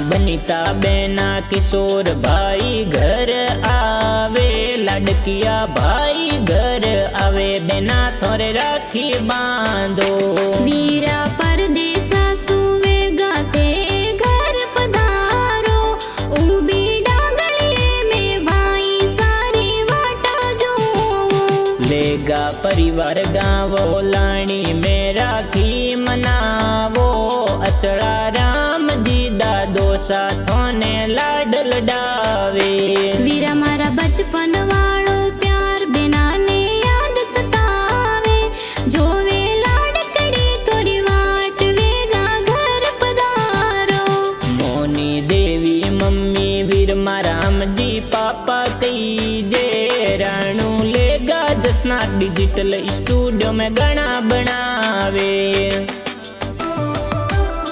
बनीता बेना किशोर भाई घर आवे, लाडकिया भाई घर आवे, बेना थोरे राखी बांधो। वीरा परदेसा सुवे गाते घर पधारो, ऊबी डांगड़िए में भाई सारी वाटा जो। लेगा परिवार गावो लाणी में राखी मनावो, अचड़ा राम जी दादो साथों ने लाड लडावे। वीरा मारा बचपन वालो प्यार बेना ने याद सतावे, जोवे लाडकड़ी थोड़ी वाट वेगा घर पधारो। मोनी देवी मम्मी वीर माराम जी पापा कही जे, राणू लेगा जसना डिजिटल स्टूडियो में गाना बनावे।